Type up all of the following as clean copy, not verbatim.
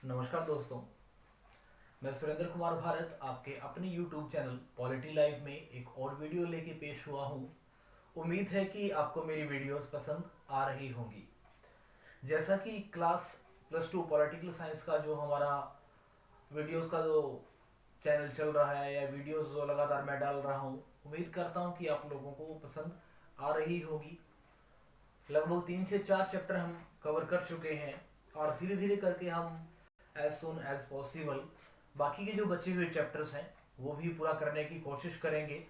नमस्कार दोस्तों, मैं सुरेंद्र कुमार भारत आपके अपने YouTube चैनल पॉलिटी लाइव में एक और वीडियो लेके पेश हुआ हूँ। उम्मीद है कि आपको मेरी वीडियोस पसंद आ रही होंगी। जैसा कि क्लास +2 पॉलिटिकल साइंस का जो हमारा वीडियोस का जो चैनल चल रहा है या वीडियोस जो लगातार मैं डाल रहा हूँ, उम्मीद करता हूँ कि आप लोगों को वो पसंद आ रही होगी। लगभग 3 से 4 चैप्टर हम कवर कर चुके हैं और धीरे धीरे करके हम एज सुन एज पॉसिबल बाकी के जो बचे हुए चैप्टर्स हैं वो भी पूरा करने की कोशिश करेंगे।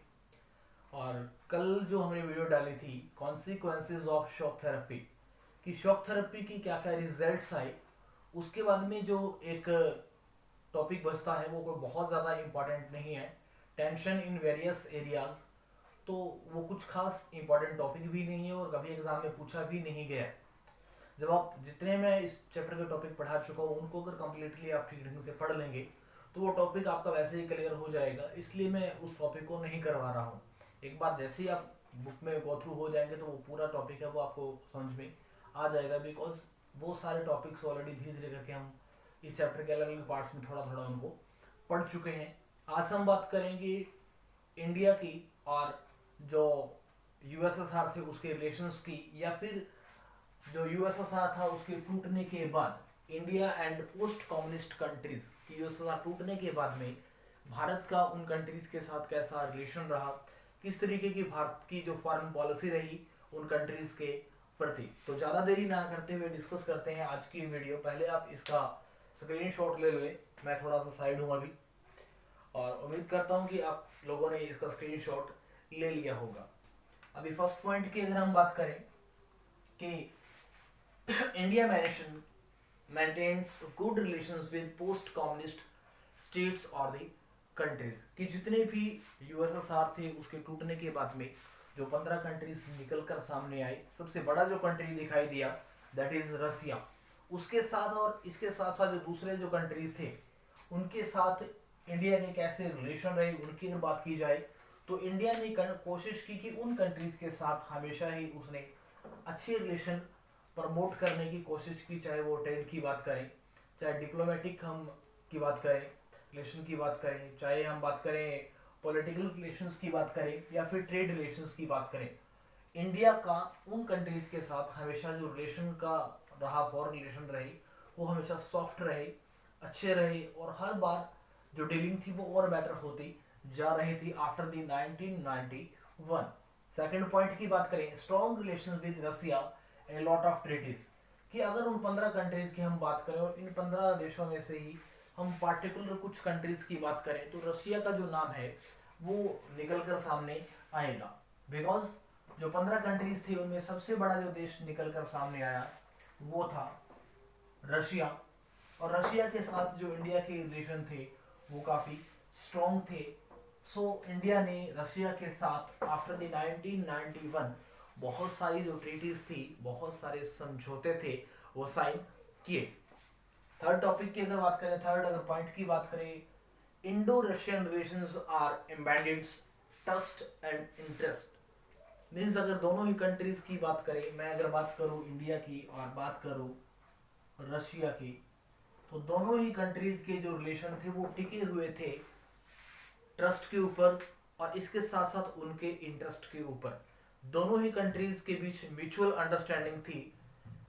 और कल जो हमने वीडियो डाली थी कॉन्सिक्वेंसेस ऑफ शॉक थेरेपी कि शॉक थेरेपी की क्या क्या रिजल्ट्स आए, उसके बाद में जो एक टॉपिक बचता है वो कोई बहुत ज़्यादा इम्पोर्टेंट नहीं है, टेंशन इन वेरियस एरियाज। तो वो कुछ खास इम्पोर्टेंट टॉपिक भी नहीं है और कभी एग्जाम में पूछा भी नहीं गया। जब आप जितने मैं इस चैप्टर के टॉपिक पढ़ा चुका हूँ उनको अगर कम्प्लीटली आप ठीक ढंग से पढ़ लेंगे तो वो टॉपिक आपका वैसे ही क्लियर हो जाएगा, इसलिए मैं उस टॉपिक को नहीं करवा रहा हूँ। एक बार जैसे ही आप बुक में गो थ्रू हो जाएंगे तो वो पूरा टॉपिक है वो आपको समझ में आ जाएगा, बिकॉज वो सारे टॉपिक्स ऑलरेडी धीरे धीरे करके हम इस चैप्टर के अलग अलग पार्ट्स में थोड़ा थोड़ा उनको पढ़ चुके हैं। आज हम बात करेंगे इंडिया की और जो यूएसएसआर थे उसके रिलेशंस की, या फिर जो यूएसएसआर था उसके टूटने के बाद India and post communist countries की यूएसएसआर टूटने के बाद में भारत का उन कंट्रीज के साथ कैसा रिलेशन रहा, किस तरीके की भारत की जो फॉरेन पॉलिसी रही उन कंट्रीज के प्रति। तो ज़्यादा देरी ना करते हुए डिस्कस करते हैं आज की वीडियो। पहले आप इसका स्क्रीनशॉट ले लें, मैं थोड़ा सा साइड हूँ अभी, और उम्मीद करता हूँ कि आप लोगों ने इसका स्क्रीनशॉट ले लिया होगा। अभी फर्स्ट पॉइंट की अगर हम बात करें कि India maintains good relations with post-communist states or the countries कि जितने भी यूएसएसआर थे उसके टूटने के बाद में जो 15 कंट्रीज निकल कर सामने आई, सबसे बड़ा जो कंट्री दिखाई दिया दैट इज रसिया। उसके साथ और इसके साथ साथ जो दूसरे जो कंट्रीज थे उनके साथ इंडिया के कैसे रिलेशन रहे उनकी अगर बात की जाए तो इंडिया ने कोशिश की कि उन कंट्रीज के साथ हमेशा ही उसने अच्छे रिलेशन प्रमोट करने की कोशिश की, चाहे वो ट्रेड की बात करें, चाहे डिप्लोमेटिक हम की बात करें, रिलेशन की बात करें, चाहे हम बात करें पॉलिटिकल रिलेशंस की बात करें या फिर ट्रेड रिलेशंस की बात करें। इंडिया का उन कंट्रीज के साथ हमेशा जो रिलेशन का रहा, फॉरेन रिलेशन रहे, वो हमेशा सॉफ्ट रहे, अच्छे रहे, और हर बार जो डीलिंग थी वो और बेटर होती जा रही थी आफ्टर द 1991। सेकंड पॉइंट की बात करें, strong relation with Russia, a lot of treaties, कि अगर उन 15 कंट्रीज की हम बात करें और इन 15 देशों में से ही हम पार्टिकुलर कुछ कंट्रीज की बात करें तो रशिया का जो नाम है वो निकल कर सामने आएगा, बिकॉज जो 15 कंट्रीज थे उनमें सबसे बड़ा जो देश निकल कर सामने आया वो था रशिया। और रशिया के साथ जो इंडिया के रिलेशन थे वो काफ़ी स्ट्रॉन्ग थे। सो इंडिया ने रशिया के साथ आफ्टर द 1991 बहुत सारी जो ट्रीटीज थी, बहुत सारे समझौते थे वो साइन किए। थर्ड टॉपिक की अगर बात करें, थर्ड अगर पॉइंट की बात करें, Indo Russian relations are embedded trust and interest. Means अगर दोनों ही कंट्रीज की बात करें, मैं अगर बात करूं इंडिया की और बात करूं रशिया की, तो दोनों ही कंट्रीज के जो रिलेशन थे वो टिके हुए थे ट्रस्ट के ऊपर और इसके साथ साथ उनके इंटरेस्ट के ऊपर। दोनों ही कंट्रीज के बीच म्यूचुअल अंडरस्टैंडिंग थी,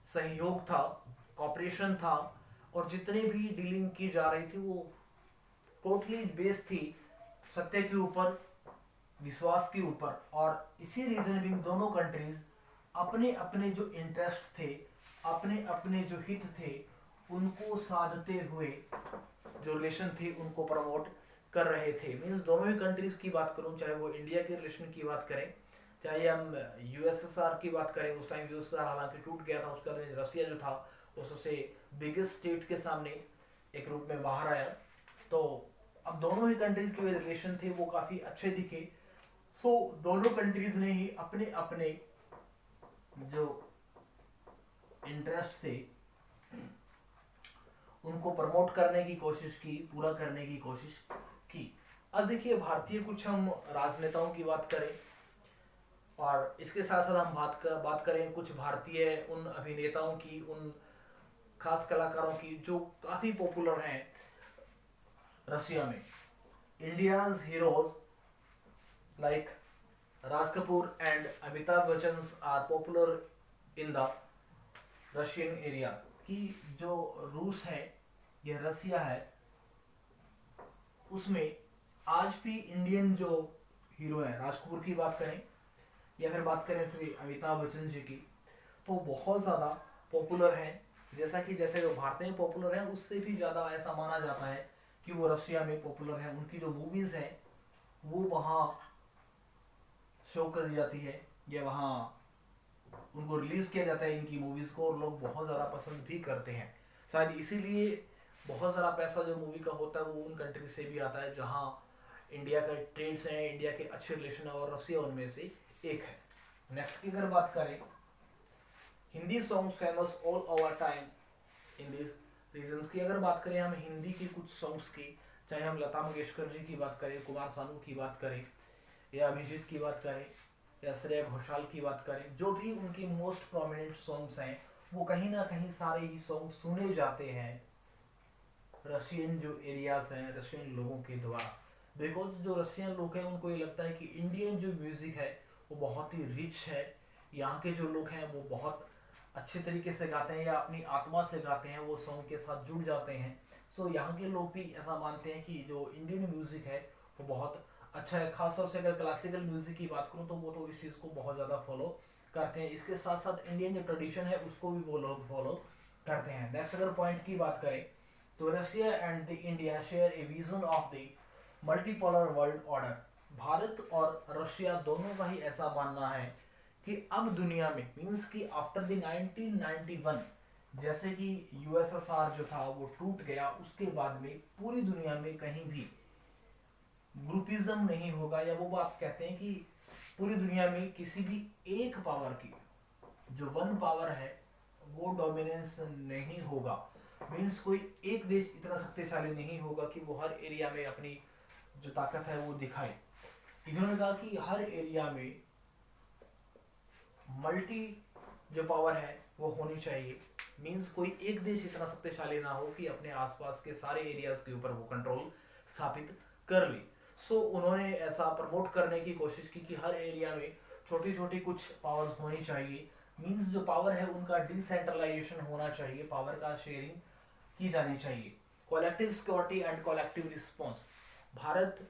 सहयोग था, कॉपरेशन था, और जितने भी डीलिंग की जा रही थी वो टोटली बेस्ड थी सत्य के ऊपर, विश्वास के ऊपर। और इसी रीजन भी दोनों कंट्रीज अपने अपने जो इंटरेस्ट थे, अपने अपने जो हित थे, उनको साधते हुए जो रिलेशन थे उनको प्रमोट कर रहे थे। मीन्स दोनों ही कंट्रीज की बात करूं, चाहे वो इंडिया के रिलेशन की बात करें, चाहे हम यूएसएसआर की बात करें, उस टाइम यूएसएसआर हालांकि टूट गया था, उसका रसिया जो था वो सबसे बिगेस्ट स्टेट के सामने एक रूप में बाहर आया। तो अब दोनों ही कंट्रीज के रिलेशन थे वो काफ़ी अच्छे दिखे। सो दोनों कंट्रीज ने ही अपने अपने जो इंटरेस्ट थे उनको प्रमोट करने की कोशिश की, पूरा करने की कोशिश की। अब देखिए, भारतीय कुछ हम राजनेताओं की बात करें और इसके साथ साथ हम बात करें कुछ भारतीय उन अभिनेताओं की, उन खास कलाकारों की जो काफ़ी पॉपुलर हैं रशिया में। India's heroes like Raj Kapoor and Amitabh Bachchan are popular in the Russian area. कि जो रूस है, यह रसिया है, उसमें आज भी इंडियन जो हीरो हैं, राज कपूर की बात करें या फिर बात करें श्री अमिताभ बच्चन जी की, तो बहुत ज़्यादा पॉपुलर हैं। जैसे जो भारत में पॉपुलर हैं, उससे भी ज़्यादा ऐसा माना जाता है कि वो रशिया में पॉपुलर हैं। उनकी जो मूवीज़ हैं वो वहाँ शो करी जाती है या वहाँ उनको रिलीज़ किया जाता है इनकी मूवीज़ को, और लोग बहुत ज़्यादा पसंद भी करते हैं। शायद इसीलिए बहुत ज़्यादा पैसा जो मूवी का होता है वो उन कंट्री से भी आता है जहाँ इंडिया का ट्रेड्स हैं, इंडिया के अच्छे रिलेशन है, और रसिया उनमें से एक है। नेक्स्ट की अगर बात करें, Hindi song famous all over time in this regions की अगर बात करें हम हिंदी की कुछ सॉन्ग्स की, चाहे हम लता मंगेशकर जी की बात करें, कुमार सानू की बात करें, या अभिजीत की बात करें, या श्रेया घोषाल की बात करें, जो भी उनकी मोस्ट प्रोमिनेंट सॉन्ग्स हैं वो कहीं ना कहीं सारे ही सॉन्ग सुने जाते हैं रशियन जो एरियाज हैं, रशियन लोगों के द्वारा। बिकॉज जो रशियन लोग हैं उनको ये लगता है कि इंडियन जो म्यूज़िक है वो बहुत ही रिच है, यहाँ के जो लोग हैं वो बहुत अच्छे तरीके से गाते हैं या अपनी आत्मा से गाते हैं, वो सॉन्ग के साथ जुड़ जाते हैं। सो यहाँ के लोग भी ऐसा मानते हैं कि जो इंडियन म्यूज़िक है वो बहुत अच्छा है। खासतौर से अगर क्लासिकल म्यूज़िक की बात करूँ तो वो तो इस चीज़ को बहुत ज़्यादा फॉलो करते हैं। इसके साथ साथ इंडियन जो ट्रेडिशन है उसको भी वो लोग फॉलो करते हैं। नेक्स्ट अगर पॉइंट की बात करें तो Russia and the India share a vision of the multipolar world order. Bharat और रशिया दोनों का ही ऐसा मानना है कि अब दुनिया में मीन्स कि आफ्टर द 1991 जैसे कि यूएसएसआर जो था वो टूट गया, उसके बाद में पूरी दुनिया में कहीं भी ग्रुपिज्म नहीं होगा, या वो बात कहते हैं कि पूरी दुनिया में किसी भी एक पावर की जो वन पावर है वो डोमिनेंस नहीं होगा। मीन्स कोई एक देश इतना शक्तिशाली नहीं होगा कि वो हर एरिया में अपनी जो ताकत है वो दिखाए। इन्होंने कहा कि हर एरिया में मल्टी जो पावर है वो होनी चाहिए। मीन्स कोई एक देश इतना शक्तिशाली ना हो कि अपने आसपास के सारे एरियाज के ऊपर वो कंट्रोल स्थापित कर ले। सो उन्होंने ऐसा प्रमोट करने की कोशिश की कि हर एरिया में छोटी छोटी कुछ पावर्स होनी चाहिए। मीन्स जो पावर है उनका डिसेंट्रलाइजेशन होना चाहिए, पावर का शेयरिंग की जानी चाहिए। Collective security and collective response. Bharat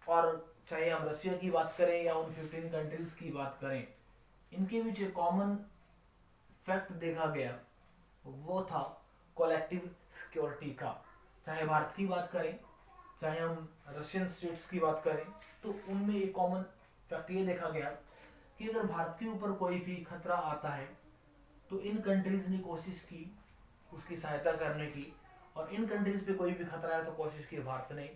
और चाहे हम रशिया की बात करें या उन 15 कंट्रीज की बात करें, इनके बीच एक कॉमन फैक्ट देखा गया, वो था कलेक्टिव सिक्योरिटी का। चाहे भारत की बात करें चाहे हम रशियन स्टेट्स की बात करें, तो उनमें एक कॉमन फैक्ट ये देखा गया कि अगर भारत के ऊपर कोई भी खतरा आता है तो इन कंट्रीज ने कोशिश की उसकी सहायता करने की, और इन कंट्रीज पे कोई भी खतरा है तो कोशिश की भारत ने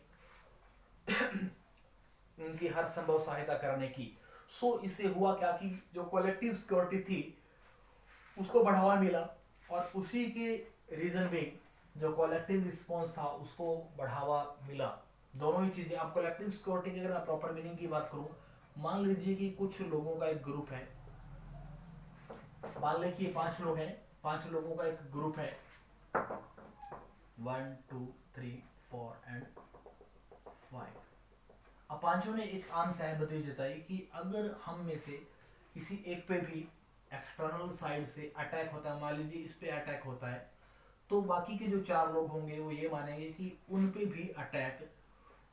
उनकी हर संभव सहायता करने की। सो इससे हुआ क्या कि जो कलेक्टिव सिक्योरिटी थी उसको बढ़ावा मिला, और उसी के रीजन में जो कलेक्टिव रिस्पॉन्स था उसको बढ़ावा मिला। दोनों ही चीज़ें। आप कलेक्टिव सिक्योरिटी की अगर मैं प्रॉपर मीनिंग की बात करूं, मान लीजिए कि कुछ लोगों का एक ग्रुप है, मान लीजिए 5 लोग हैं, 5 लोगों का एक ग्रुप है, 1 2 3 4 एंड 5। अब पांचों ने एक आम सहमति जताई कि अगर हम में से किसी एक पे भी एक्सटर्नल साइड से अटैक होता है, मान लीजिए इस पे अटैक होता है, तो बाकी के जो 4 लोग होंगे वो ये मानेंगे कि उन पे भी अटैक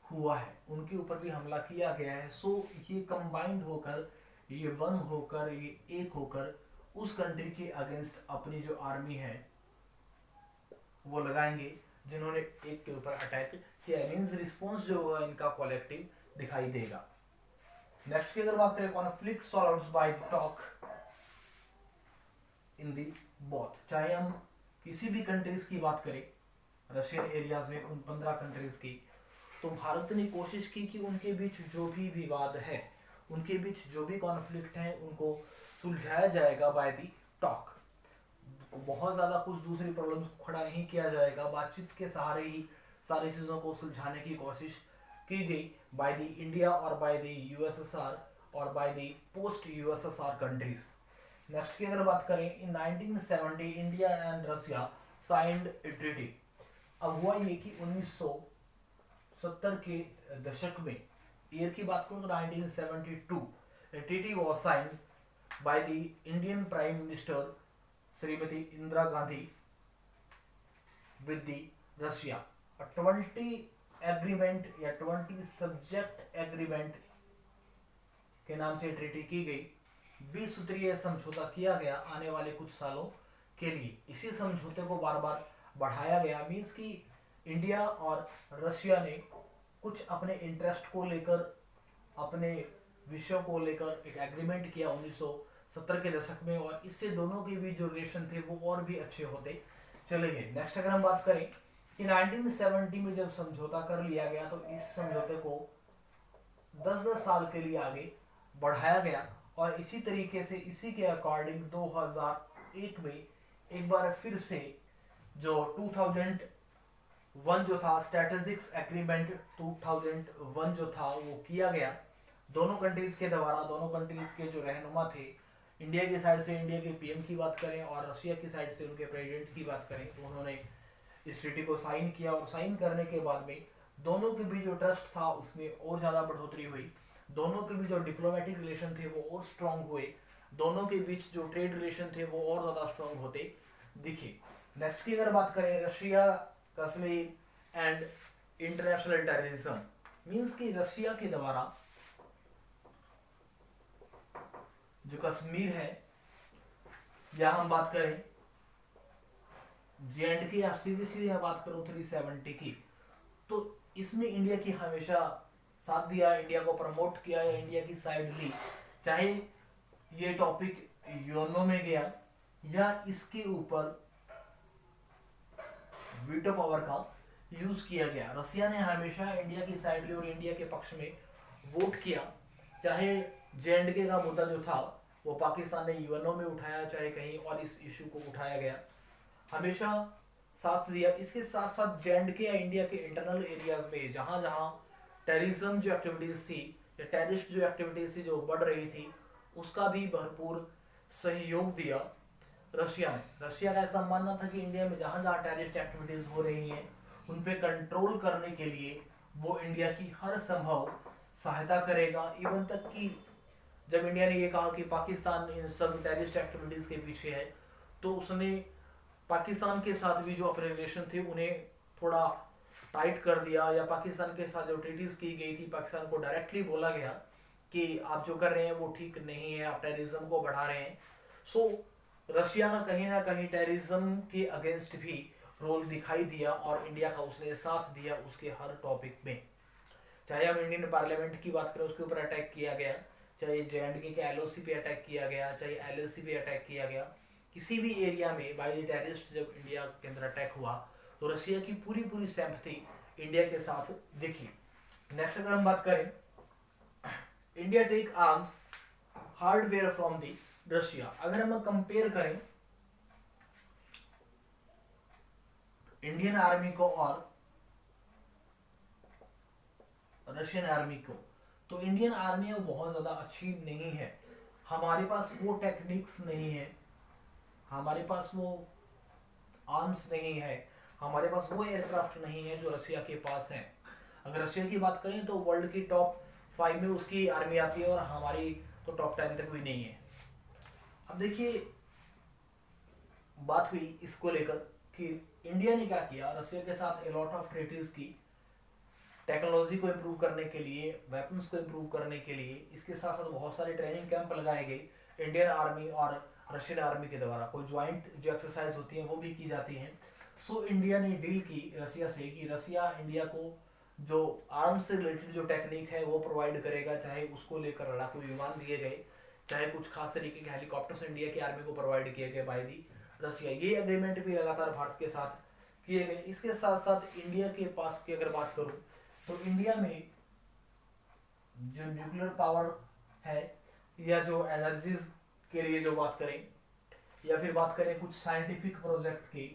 हुआ है, उनके ऊपर भी हमला किया गया है। सो ये कंबाइंड होकर, ये वन होकर, ये एक होकर उस कंट्री के अगेंस्ट अपनी जो आर्मी है वो लगाएंगे जिन्होंने एक के ऊपर अटैक किया। मीन्स रिस्पॉन्स जो होगा इनका कलेक्टिव दिखाई देगा। नेक्स्ट की अगर बात करें, conflict solved by talk in the both. चाहे हम किसी भी कंट्रीज की बात करें रशियन एरियाज में, उन 15 कंट्रीज की, तो भारत ने कोशिश की कि उनके बीच जो भी विवाद है, उनके बीच जो भी कॉन्फ्लिक्ट है उनको सुलझाया जाएगा बाय दी टॉक। बहुत ज़्यादा कुछ दूसरी प्रॉब्लम्स को खड़ा नहीं किया जाएगा, बातचीत के सहारे ही सारी चीज़ों को सुलझाने की कोशिश की गई बाय द इंडिया और बाय द यूएसएसआर और by the post USSR countries. Next की अगर बात करें, इन 1970 India and Russia signed A treaty. अब हुआ ये कि 1970 के दशक में, ईयर की बात करूं तो 1972, a treaty was signed by the Indian prime minister Shrimati Indira Gandhi with the Russia. 20 agreement या 20 सब्जेक्ट एग्रीमेंट के नाम से ट्रीटी की गई। 20 सूत्रीय समझौता किया गया आने वाले कुछ सालों के लिए। इसी समझौते को बार बार बढ़ाया गया। मीन्स कि इंडिया और रशिया ने कुछ अपने इंटरेस्ट को लेकर, अपने विषयों को लेकर एक एग्रीमेंट किया 1970 के दशक में, और इससे दोनों के बीच जो रिलेशन थे वो और भी अच्छे होते चले गए। नेक्स्ट अगर हम बात करें कि 1970 में जब समझौता कर लिया गया तो इस समझौते को 10-10 साल के लिए आगे बढ़ाया गया, और इसी तरीके से इसी के अकॉर्डिंग 2001 में एक बार फिर से जो 2001 जो था स्ट्रेटेजिक्स एग्रीमेंट 2001 जो था वो किया गया दोनों कंट्रीज के द्वारा। दोनों कंट्रीज के जो रहनुमा थे, इंडिया की साइड से इंडिया के पीएम की बात करें और रशिया की साइड से उनके प्रेसिडेंट की बात करें, तो उन्होंने इस ट्रीटी को साइन किया, और साइन करने के बाद में दोनों के बीच जो ट्रस्ट था उसमें और ज़्यादा बढ़ोतरी हुई। दोनों के बीच जो डिप्लोमेटिक रिलेशन थे वो और स्ट्रांग हुए। दोनों के बीच जो ट्रेड रिलेशन थे वो और ज़्यादा स्ट्रांग होते दिखे। नेक्स्ट की अगर बात करें, Russia, Kashmir and international terrorism. Means कि रशिया के द्वारा जो कश्मीर है, या हम बात करें J&K या सीधी सीधी बात करूं 370 की, तो इसमें इंडिया की हमेशा साथ दिया, इंडिया को प्रमोट किया या इंडिया की साइड ली। चाहे ये टॉपिक यूएनओ में गया या इसके ऊपर वीटो पावर का यूज किया गया, रशिया ने हमेशा इंडिया की साइड ली और इंडिया के पक्ष में वोट किया। चाहे J&K का मुद्दा जो था वो पाकिस्तान ने यूएनओ में उठाया, चाहे कहीं और इस इशू को उठाया गया, हमेशा साथ दिया। इसके साथ साथ J&K या इंडिया के इंटरनल एरियाज में जहां जहां टेररिज्म जो एक्टिविटीज थी या टेररिस्ट जो एक्टिविटीज थी जो बढ़ रही थी, उसका भी भरपूर सहयोग दिया रशिया ने। रशिया का ऐसा मानना था कि इंडिया में जहां जहां टेररिस्ट एक्टिविटीज हो रही हैं उन पे कंट्रोल करने के लिए वो इंडिया की हर संभव सहायता करेगा। इवन तक कि जब इंडिया ने ये कहा कि पाकिस्तान इन सब टेररिस्ट एक्टिविटीज के पीछे है, तो उसने पाकिस्तान के साथ भी जो अपने रिलेशन थे उन्हें थोड़ा टाइट कर दिया, या पाकिस्तान के साथ जो ट्रीटीज की गई थी पाकिस्तान को डायरेक्टली बोला गया कि आप जो कर रहे हैं वो ठीक नहीं है, आप टेररिज्म को बढ़ा रहे हैं। सो रशिया का कहीं ना कहीं टेररिज्म के अगेंस्ट भी रोल दिखाई दिया, और इंडिया का उसने साथ दिया उसके हर टॉपिक में। चाहे हम इंडियन पार्लियामेंट की बात करें उसके ऊपर अटैक किया गया, चाहे J&K के LOC पे अटैक किया गया, चाहे LAC पे अटैक किया गया, किसी भी एरिया में बाय द टेररिस्ट जब इंडिया के अंदर अटैक हुआ तो रशिया की पूरी पूरी सिंपैथी इंडिया के साथ दिखी। नेक्स्ट अगर हम बात करें, India take arms hardware from the Russia. अगर हम कंपेयर करें इंडियन आर्मी को और रशियन आर्मी को, तो इंडियन आर्मी वो बहुत ज़्यादा अच्छी नहीं है। हमारे पास वो टेक्निक्स नहीं है, हमारे पास वो आर्म्स नहीं है, हमारे पास वो एयरक्राफ्ट नहीं है जो रशिया के पास है। अगर रशिया की बात करें तो वर्ल्ड की टॉप 5 में उसकी आर्मी आती है, और हमारी तो टॉप 10 तक भी नहीं है। अब देखिए बात हुई इसको लेकर कि इंडिया ने क्या किया, रशिया के साथ लॉट ऑफ ट्रीटीज की, टेक्नोलॉजी को इम्प्रूव करने के लिए, वेपन्स को इम्प्रूव करने के लिए। इसके साथ साथ बहुत सारे ट्रेनिंग कैंप लगाए गए इंडियन आर्मी और रशियन आर्मी के द्वारा। कोई ज्वाइंट जो एक्सरसाइज होती हैं वो भी की जाती हैं। सो इंडिया ने डील की रशिया से कि रशिया इंडिया को जो आर्म्स से रिलेटेड जो टेक्निक है वो प्रोवाइड करेगा, चाहे उसको लेकर लड़ाकू विमान दिए गए, चाहे कुछ खास तरीके के हेलीकॉप्टर्स इंडिया की आर्मी को प्रोवाइड किए गए बाय दी रशिया। ये एग्रीमेंट भी लगातार भारत के साथ किए गए। इसके साथ साथ इंडिया के पास की अगर बात करूं तो इंडिया में जो न्यूक्लियर पावर है, या जो एनर्जीज के लिए जो बात करें, या फिर बात करें कुछ साइंटिफिक प्रोजेक्ट की,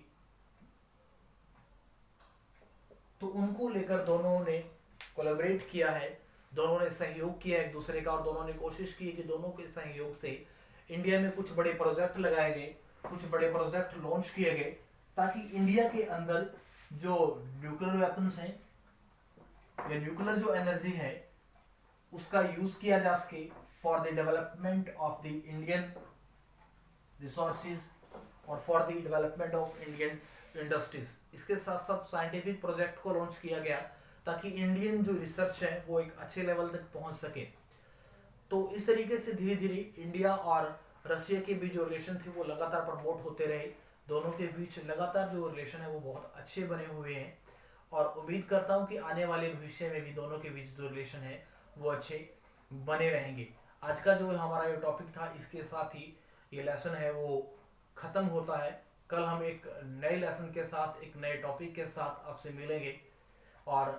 तो उनको लेकर दोनों ने कोलैबोरेट किया है, दोनों ने सहयोग किया एक दूसरे का, और दोनों ने कोशिश की कि दोनों के सहयोग से इंडिया में कुछ बड़े प्रोजेक्ट लगाए गए, कुछ बड़े प्रोजेक्ट लॉन्च किए गए, ताकि इंडिया के अंदर जो न्यूक्लियर वेपन्स हैं या न्यूक्लियर जो एनर्जी है उसका यूज किया जा सके for the development of the Indian resources और for the development of Indian industries. इसके साथ साथ साइंटिफिक प्रोजेक्ट को लॉन्च किया गया ताकि इंडियन जो रिसर्च है वो एक अच्छे लेवल तक पहुंच सके। तो इस तरीके से धीरे धीरे इंडिया और रशिया के बीच जो रिलेशन थे वो लगातार प्रमोट होते रहे। दोनों के बीच लगातार जो रिलेशन है वो बहुत अच्छे बने हुए हैं और उम्मीद करता हूँ कि आने वाले भविष्य में भी दोनों के बीच जो रिलेशन है वो अच्छे बने रहेंगे। आज का जो हमारा ये टॉपिक था इसके साथ ही ये लेसन है वो ख़त्म होता है। कल हम एक नए लेसन के साथ एक नए टॉपिक के साथ आपसे मिलेंगे और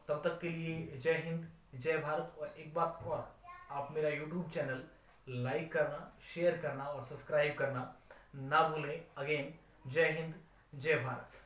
तब तक के लिए जय हिंद जय भारत। और एक बात और, आप मेरा यूट्यूब चैनल लाइक करना, शेयर करना और सब्सक्राइब करना ना भूलें। अगेन जय हिंद जय भारत।